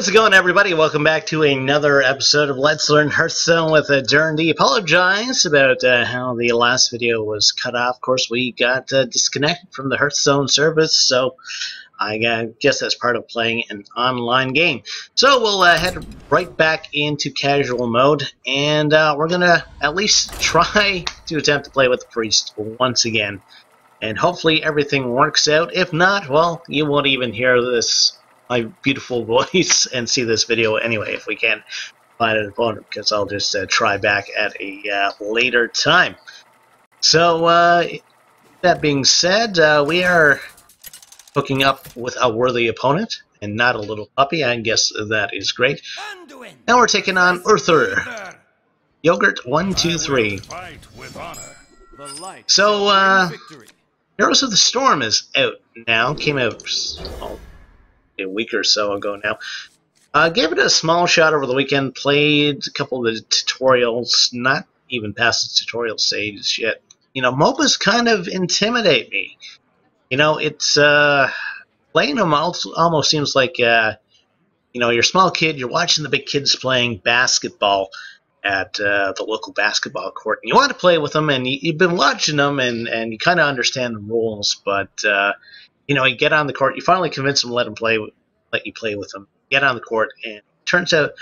How's it going, everybody? Welcome back to another episode of Let's Learn Hearthstone with Durinde. Apologize about how the last video was cut off. Of course, we got disconnected from the Hearthstone service, so I guess that's part of playing an online game. So we'll head right back into casual mode, and we're going to at least try to attempt to play with the priest once again. And hopefully everything works out. If not, well, you won't even hear my beautiful voice and see this video anyway if we can't find an opponent, because I'll just try back at a later time. So that being said, we are hooking up with a worthy opponent and not a little puppy. I guess that is great. Now we're taking on Uther. Yogurt 1, 2, 3. So Heroes of the Storm is out now. Came out a week or so ago now. Gave it a small shot over the weekend. Played a couple of the tutorials. Not even past the tutorial stage yet. You know, MOBAs kind of intimidate me. You know, it's playing them almost seems like you know, you're a small kid. You're watching the big kids playing basketball at the local basketball court, and you want to play with them, and you've been watching them, and you kind of understand the rules, but you know, you get on the court, you finally convince them to let you play with them. Get on the court, and it turns out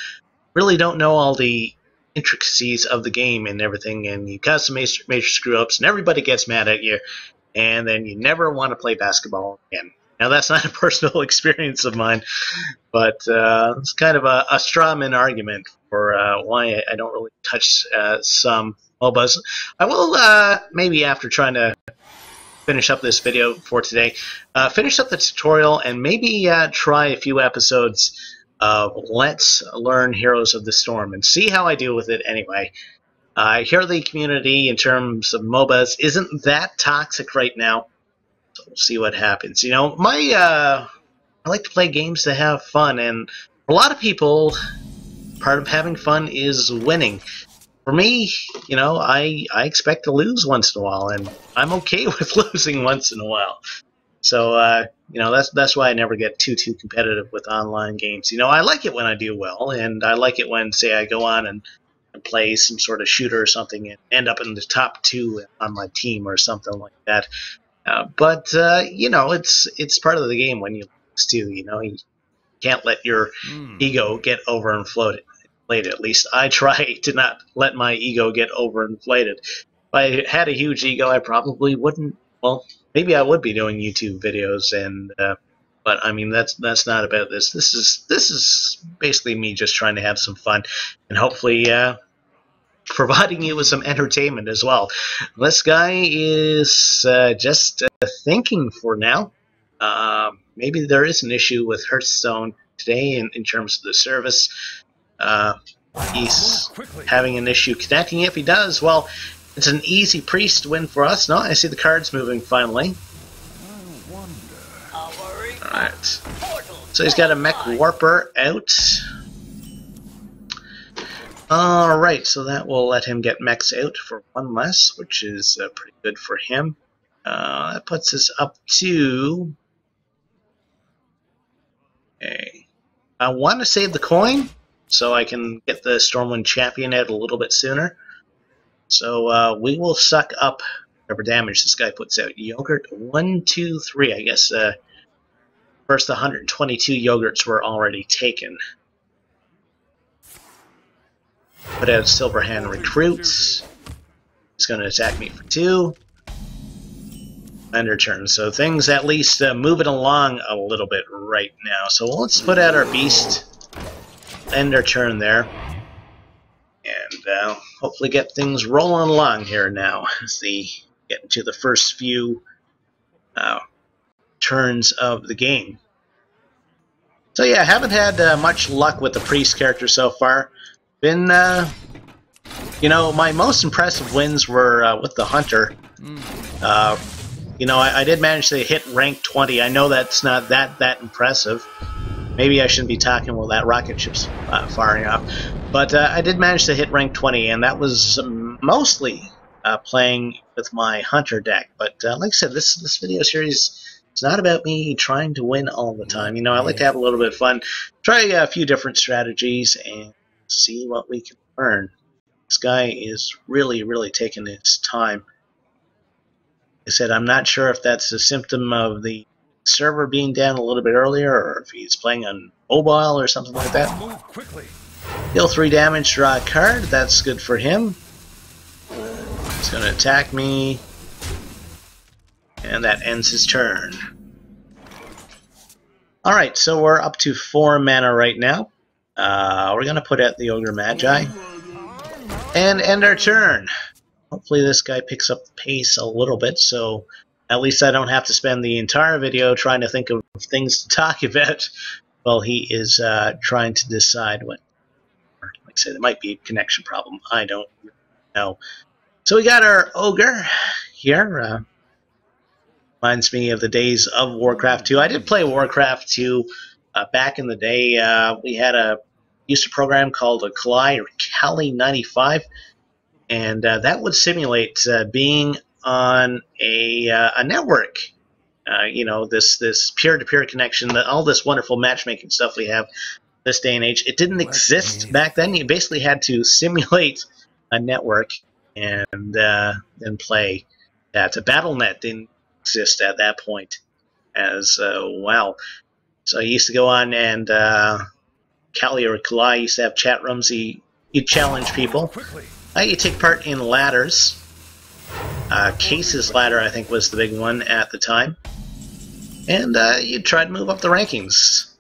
really don't know all the intricacies of the game and everything, and you cause some major screw-ups, and everybody gets mad at you, and then you never want to play basketball again. Now, that's not a personal experience of mine, but it's kind of a straw man argument for why I don't really touch some MOBAs. I will, maybe after trying to finish up this video for today, finish up the tutorial and maybe try a few episodes of Let's Learn Heroes of the Storm and see how I do with it anyway. I hear the community in terms of MOBAs isn't that toxic right now. So we'll see what happens. You know, I like to play games to have fun, and for a lot of people, part of having fun is winning. For me, you know, I expect to lose once in a while, and I'm okay with losing once in a while. So, you know, that's why I never get too competitive with online games. You know, I like it when I do well, and I like it when, say, I go on and play some sort of shooter or something and end up in the top 2 on my team or something like that. But you know, it's part of the game when you lose too. You know, you can't let your ego get overinflated. At least I try to not let my ego get overinflated. If I had a huge ego, I probably wouldn't. Well, maybe I would be doing YouTube videos, and but I mean that's not about this. This is basically me just trying to have some fun, and hopefully providing you with some entertainment as well. This guy is just thinking for now. Maybe there is an issue with Hearthstone today in terms of the service. He's having an issue connecting. If he does, well, it's an easy priest win for us. No, I see the cards moving finally. Alright. So he's got a mech warper out. Alright, so that will let him get mechs out for 1 less, which is pretty good for him. That puts us up to... Okay. I want to save the coin, so I can get the Stormwind Champion out a little bit sooner. So we will suck up whatever damage this guy puts out. Yogurt 1, 2, 3. I guess first 122 yogurts were already taken. Put out Silverhand Recruits. He's going to attack me for 2. Ender turn. So things at least moving along a little bit right now. So let's put out our Beast. Ender turn there. And hopefully get things rolling along here now as we get into the first few turns of the game. So yeah, I haven't had much luck with the priest character so far. Been, you know, my most impressive wins were with the hunter. You know, I did manage to hit rank 20. I know that's not that impressive. Maybe I shouldn't be talking while that rocket ship's firing off. But I did manage to hit rank 20, and that was mostly playing with my hunter deck. But like I said, this video series It's not about me trying to win all the time. You know, I like to have a little bit of fun, try a few different strategies, and see what we can learn. This guy is really, really taking his time. I said, I'm not sure if that's a symptom of the server being down a little bit earlier, or if he's playing on mobile or something like that. Deal 3 damage, draw a card. That's good for him. He's going to attack me. And that ends his turn. Alright, so we're up to 4 mana right now. We're going to put out the Ogre Magi. And end our turn. Hopefully this guy picks up the pace a little bit, so at least I don't have to spend the entire video trying to think of things to talk about while he is trying to decide what. Like I said, it might be a connection problem. I don't know. So we got our Ogre here. Reminds me of the days of Warcraft 2. I did play Warcraft 2 back in the day. We had used a program called a Kali 95. And that would simulate being on a network. You know, this peer-to-peer connection, all this wonderful matchmaking stuff we have this day and age. It didn't exist back then. You basically had to simulate a network and then play that. A BattleNet didn't exist at that point as well. So I used to go on and Kali or Kali used to have chat rooms. You challenge people. You take part in ladders. Case's ladder, I think, was the big one at the time. And you try to move up the rankings.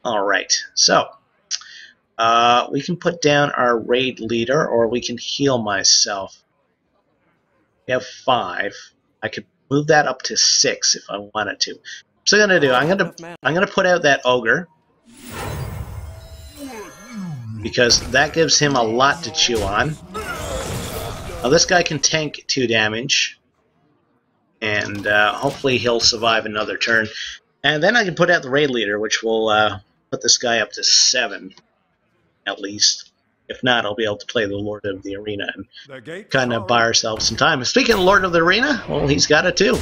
Alright, so we can put down our raid leader, or we can heal myself. We have 5. I could move that up to 6 if I wanted to. So I'm gonna put out that Ogre, because that gives him a lot to chew on. Now this guy can tank 2 damage, and hopefully he'll survive another turn. And then I can put out the raid leader, which will put this guy up to 7, at least. If not, I'll be able to play the Lord of the Arena and kind of buy ourselves some time. Speaking of Lord of the Arena, well, he's got it too.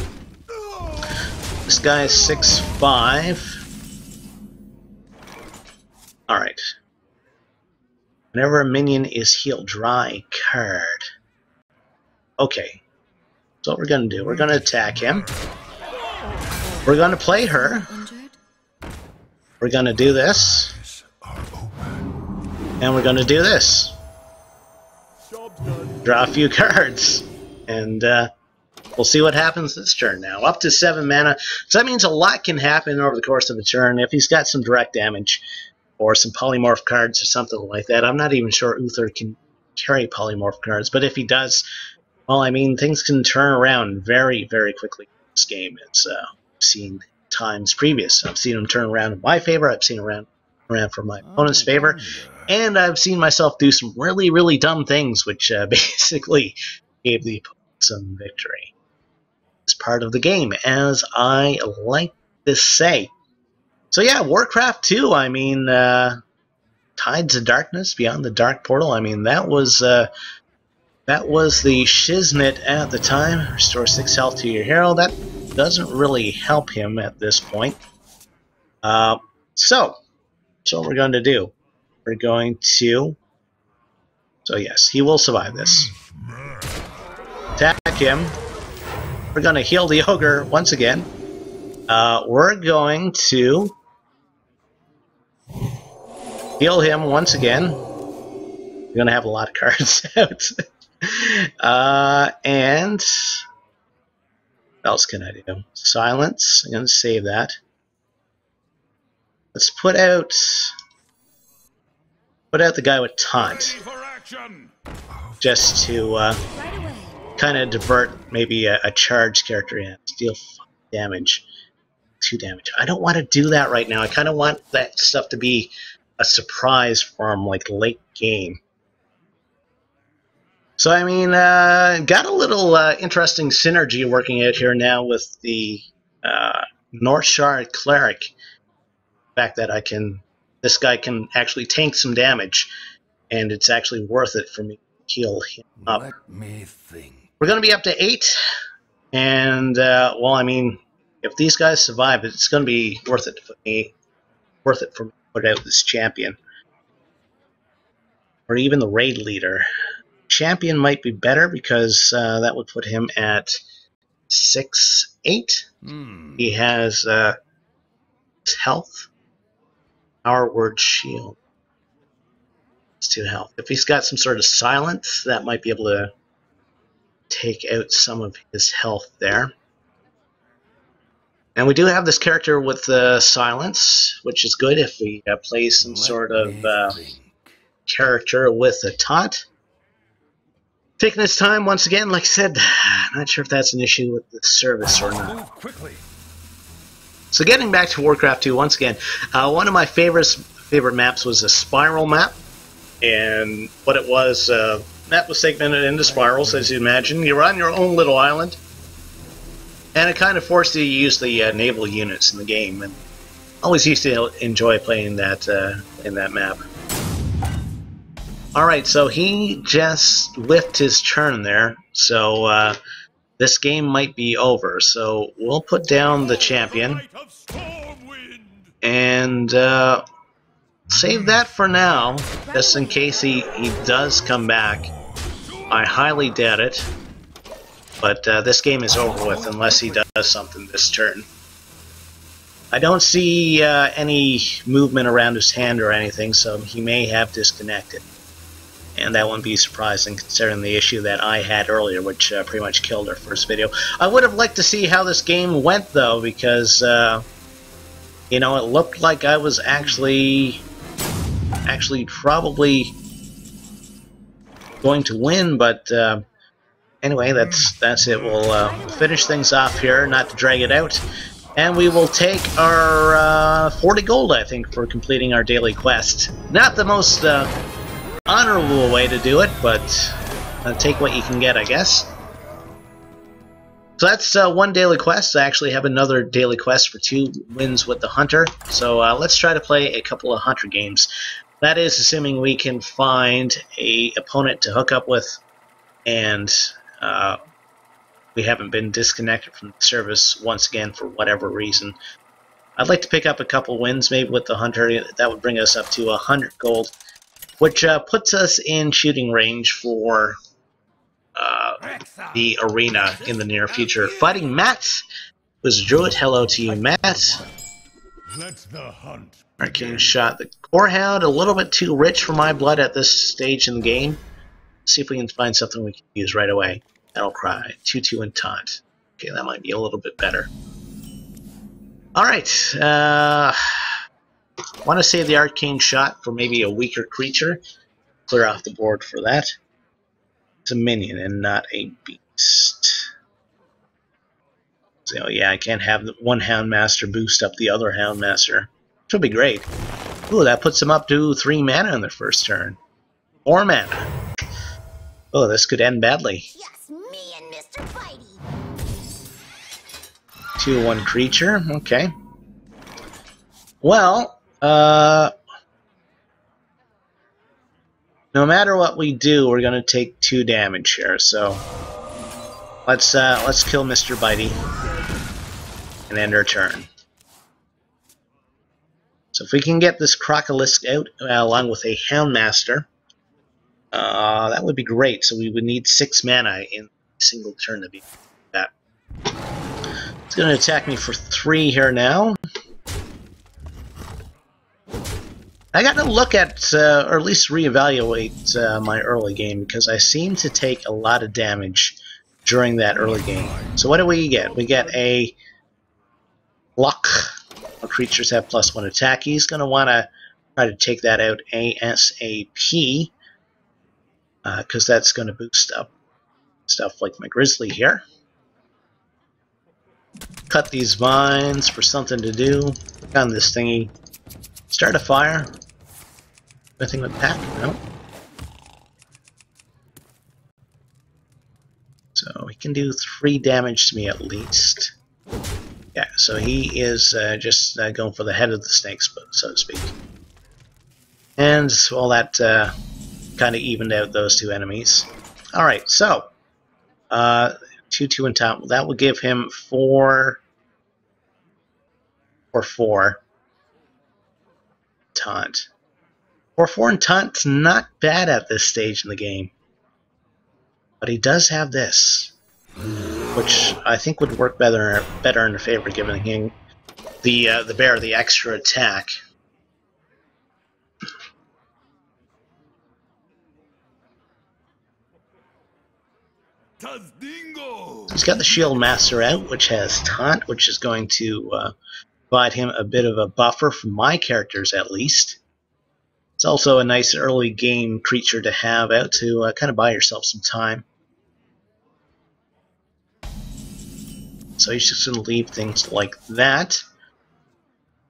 This guy is 6'5". Alright. Whenever a minion is healed, draw a card. Okay. So what we're going to do, we're going to attack him. We're going to play her. We're going to do this. And we're going to do this. Draw a few cards. And we'll see what happens this turn now. Up to 7 mana. So that means a lot can happen over the course of a turn. If he's got some direct damage, or some polymorph cards or something like that. I'm not even sure Uther can carry polymorph cards, but if he does, well, I mean, things can turn around very, very quickly in this game. It's seen times previous. I've seen them turn around in my favor. I've seen around for my opponent's favor. And I've seen myself do some really, really dumb things, which basically gave the opponent some victory. It's part of the game, as I like to say. So yeah, Warcraft 2, I mean, Tides of Darkness, Beyond the Dark Portal, I mean, that was the shiznit at the time. Restore 6 health to your hero. That doesn't really help him at this point. So what we're going to do. We're going to... So yes, he will survive this. Attack him. We're going to heal the Ogre once again. We're going to heal him once again. We're going to have a lot of cards out. And what else can I do? Silence. I'm going to save that. Let's put out the guy with Taunt. Just to kind of divert maybe a charged character in. Deal damage. 2 damage. I don't want to do that right now. I kind of want that stuff to be a surprise for him, like late game. So, I mean, got a little interesting synergy working out here now with the North Shard Cleric. The fact that this guy can actually tank some damage, and it's actually worth it for me to heal him up. Let me think. We're going to be up to 8, and, well, I mean, If these guys survive, it's going to be worth it for me. Worth it for me to put out this champion, or even the raid leader. Champion might be better because that would put him at 6'8". He has health, power, word, shield. It's 2 health. If he's got some sort of silence, that might be able to take out some of his health there. And we do have this character with silence, which is good if we play some sort of character with a taunt. Taking his time once again, like I said, not sure if that's an issue with the service or not. So getting back to Warcraft 2 once again, one of my favorite maps was a spiral map, and what it was, map was segmented into spirals, as you imagine. You're on your own little island, and it kind of forced you to use the naval units in the game, and I always used to enjoy playing that in that map. Alright, so he just whiffed his turn there, so this game might be over. So we'll put down the champion and save that for now, just in case he does come back. I highly doubt it, but this game is over with unless he does something this turn. I don't see any movement around his hand or anything, so he may have disconnected. And that wouldn't be surprising considering the issue that I had earlier, which pretty much killed our first video. I would have liked to see how this game went, though, because, you know, it looked like I was actually probably going to win, but anyway, that's it. We'll finish things off here, not to drag it out, and we will take our 40 gold, I think, for completing our daily quest. Not the most honorable way to do it, but take what you can get, I guess. So that's one daily quest. I actually have another daily quest for 2 wins with the Hunter. So let's try to play a couple of Hunter games. That is assuming we can find a opponent to hook up with, and we haven't been disconnected from the service once again for whatever reason. I'd like to pick up a couple wins maybe with the Hunter. That would bring us up to 100 gold. Which puts us in shooting range for the arena in the near future. Fighting Matt was Druid. Hello to you, Matt. Arcane shot. The Corehound, a little bit too rich for my blood at this stage in the game. Let's see if we can find something we can use right away. Battle Cry, 2-2 and Taunt. Okay, that might be a little bit better. Alright, want to save the Arcane Shot for maybe a weaker creature. Clear off the board for that. It's a minion and not a beast. So yeah, I can't have one Houndmaster boost up the other Houndmaster. Which would be great. Ooh, that puts them up to 3 mana on their first turn. 4 mana. Oh, this could end badly. Yes, me and Mr. Bitey. 2/1 creature, okay. Well, no matter what we do, we're gonna take 2 damage here. So let's kill Mr. Bitey and end our turn. So if we can get this Crocolisk out along with a Houndmaster, that would be great. So we would need 6 mana in a single turn to be that. It's gonna attack me for 3 here now. I got to look at, or at least reevaluate my early game, because I seem to take a lot of damage during that early game. So what do we get? We get a Luck. Our creatures have +1 attack. He's going to want to try to take that out ASAP, because that's going to boost up stuff like my Grizzly here. Cut these vines for something to do. Look on this thingy. Start a fire. Anything with pack? No. So he can do 3 damage to me at least. Yeah, so he is just going for the head of the snake, so to speak. And all that kind of evened out those 2 enemies. Alright, so 2/2 and top. That will give him 4 4/4 taunt. 4/4 and taunt's not bad at this stage in the game. But he does have this, which I think would work better in the favor, giving him the bear the extra attack. He's got the Shield Master out, which has taunt, which is going to provide him a bit of a buffer for my characters at least. It's also a nice early game creature to have out to kind of buy yourself some time. So he's just going to leave things like that.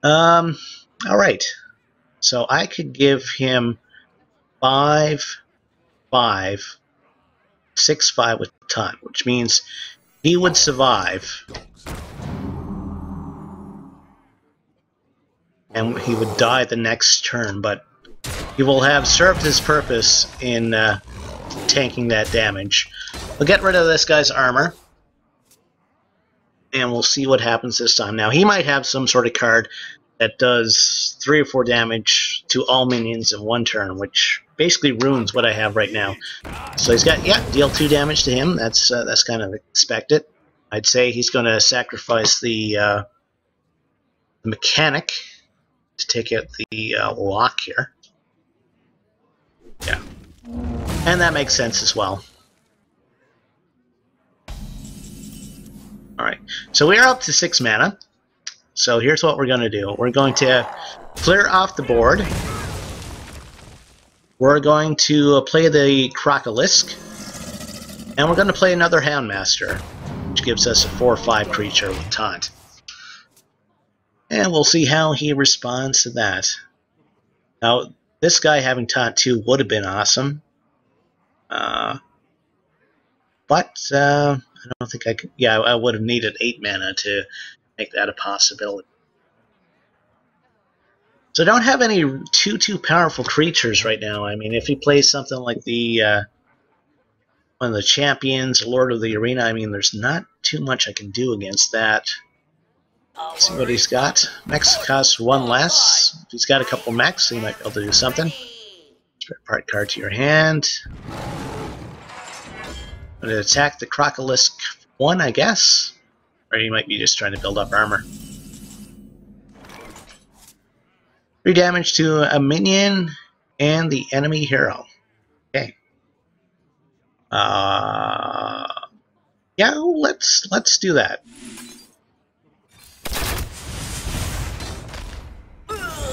Alright. So I could give him 5/5, 6/5 with taunt, which means he would survive. And he would die the next turn, but he will have served his purpose in tanking that damage. We'll get rid of this guy's armor. And we'll see what happens this time. Now, he might have some sort of card that does 3 or 4 damage to all minions in one turn, which basically ruins what I have right now. So he's got, yeah, deal 2 damage to him. That's kind of expected. I'd say he's going to sacrifice the mechanic to take out the lock here. Yeah. And that makes sense as well. Alright, so we are up to 6 mana. So here's what we're going to do. We're going to clear off the board. We're going to play the Crocolisk. And we're going to play another Houndmaster, which gives us a 4/5 creature with taunt. And we'll see how he responds to that. Now, this guy having taunt 2 would have been awesome. But I don't think I could. Yeah, I would have needed 8 mana to make that a possibility. So I don't have any too powerful creatures right now. I mean, if he plays something like the one of the champions, Lord of the Arena, I mean, there's not too much I can do against that. Let's see what he's got. Mechs costs 1 less. If he's got a couple mechs, he might be able to do something. Spare part card to your hand. I'm going to attack the Crocolisk 1, I guess. Or he might be just trying to build up armor. 3 damage to a minion and the enemy hero. Okay. Yeah, let's do that.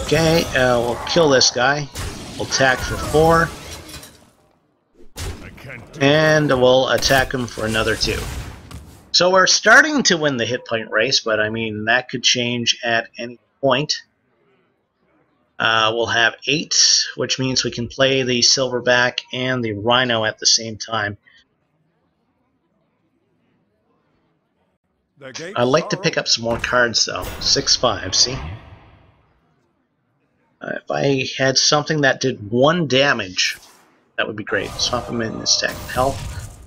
Okay, we'll kill this guy. We'll attack for 4. And we'll attack him for another 2. So we're starting to win the hit point race, but I mean, that could change at any point. We'll have 8, which means we can play the Silverback and the Rhino at the same time. I'd like to pick up some more cards, though. 6/5, see? If I had something that did 1 damage, that would be great. Swap him in his stack of health.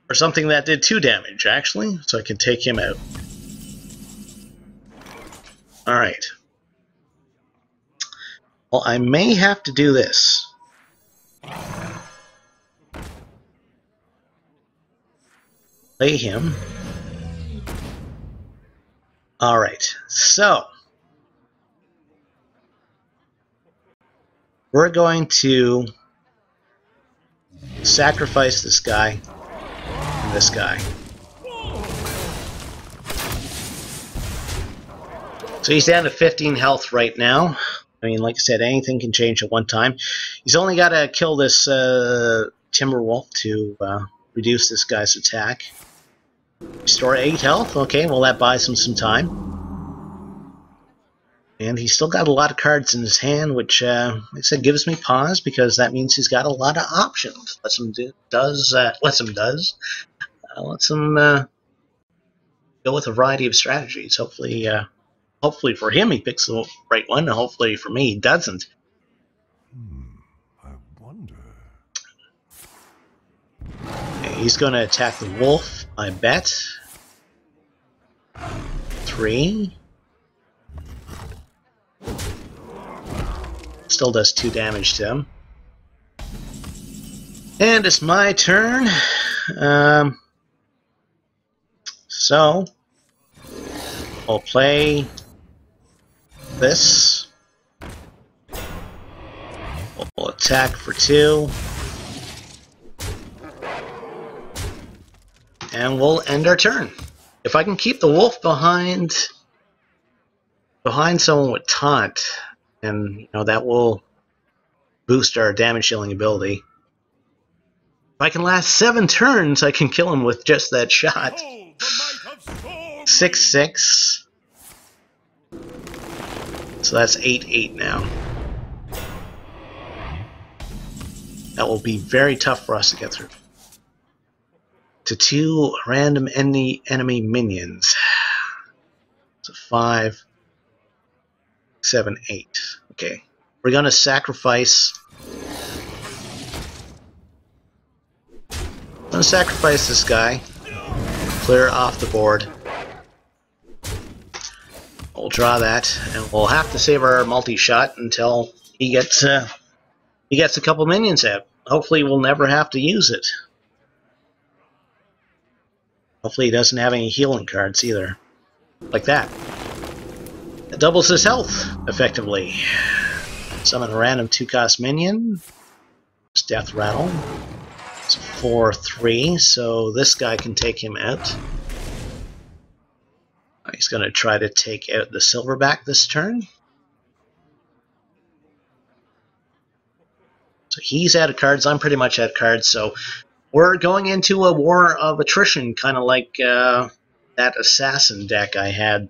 Or something that did 2 damage, actually, so I can take him out. Alright. Well, I may have to do this. Play him. Alright, so we're going to sacrifice this guy and this guy. So he's down to 15 health right now. I mean, like I said, anything can change at one time. He's only got to kill this Timberwolf to reduce this guy's attack. Restore 8 health. Okay, well that buys him some time. And he's still got a lot of cards in his hand, which, like I said, gives me pause because that means he's got a lot of options. Lets him go with a variety of strategies. Hopefully for him he picks the right one, and hopefully for me he doesn't. I wonder. Okay, he's going to attack the wolf, I bet. 3. Still does 2 damage to him. And it's my turn. So I'll play this. We'll attack for 2. And we'll end our turn. If I can keep the wolf behind someone with taunt, and you know that will boost our damage dealing ability. If I can last 7 turns, I can kill him with just that shot. 6/6. So that's 8/8 now. That will be very tough for us to get through. To 2 random enemy minions. So 5, 7, 8. Okay. We're gonna sacrifice. I'm gonna sacrifice this guy. Clear off the board. We'll draw that, and we'll have to save our multi-shot until he gets a couple minions out. Hopefully we'll never have to use it. Hopefully he doesn't have any healing cards either. Like that. It doubles his health, effectively. Summon a random 2-cost minion. It's Death Rattle. It's 4/3, so this guy can take him out. He's going to try to take out the Silverback this turn. So he's out of cards. I'm pretty much out of cards, so we're going into a war of attrition, kind of like that Assassin deck I had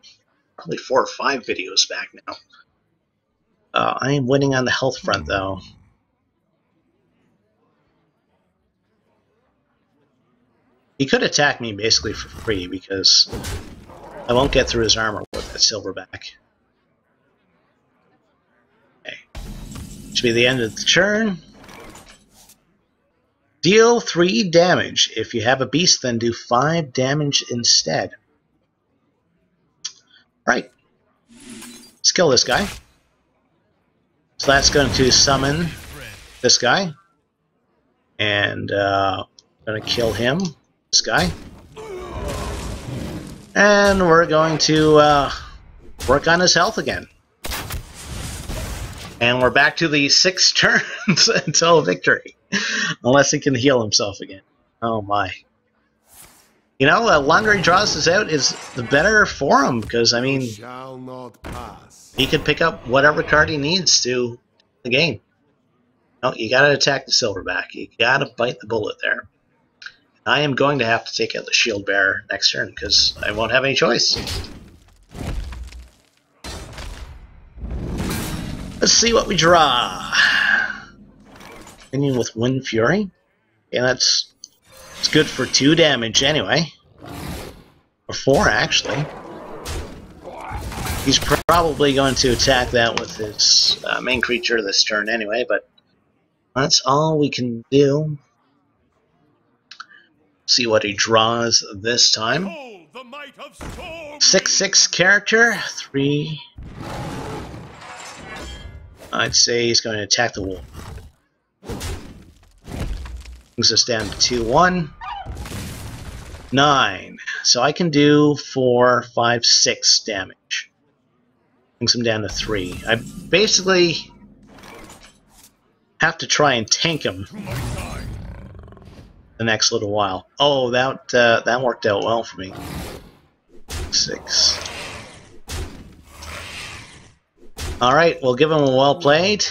probably 4 or 5 videos back now. I am winning on the health front, though. He could attack me basically for free because I won't get through his armor with that Silverback. Okay. Should be the end of the turn. Deal 3 damage. If you have a beast, then do 5 damage instead. Right. Let's kill this guy. So that's going to summon this guy. And going to kill him. This guy. And we're going to work on his health again. And we're back to the 6 turns until victory. Unless he can heal himself again. Oh my. You know, the longer he draws this out is the better for him, because, I mean, he can pick up whatever card he needs to the game. No, you gotta attack the Silverback. You gotta bite the bullet there. I am going to have to take out the Shield Bearer next turn, because I won't have any choice. Let's see what we draw. Continuing with Wind Fury. Yeah, it's good for 2 damage anyway. Or 4, actually. He's probably going to attack that with his main creature this turn anyway, but that's all we can do. See what he draws this time. 6/6 character, 3. I'd say he's going to attack the wolf. Brings us down to 2/1. 9. So I can do 4, 5, 6 damage. Brings him down to 3. I basically have to try and tank him the next little while. Oh, that worked out well for me. 6. Alright, we'll give him a well played,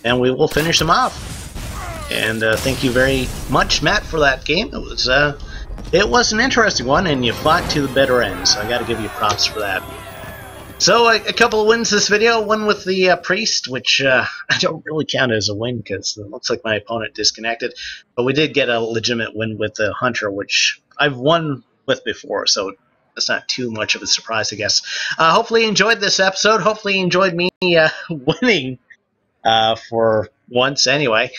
and we will finish him off. And thank you very much, Matt, for that game. It was an interesting one, and you fought to the bitter end, so I gotta give you props for that. So, a couple of wins this video. One with the Priest, which I don't really count as a win, because it looks like my opponent disconnected. But we did get a legitimate win with the Hunter, which I've won with before, so that's not too much of a surprise, I guess. Hopefully you enjoyed this episode. Hopefully you enjoyed me winning for once anyway.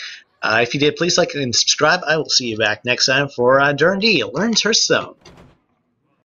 If you did, please like and subscribe. I will see you back next time for Durinde Learns Hearthstone.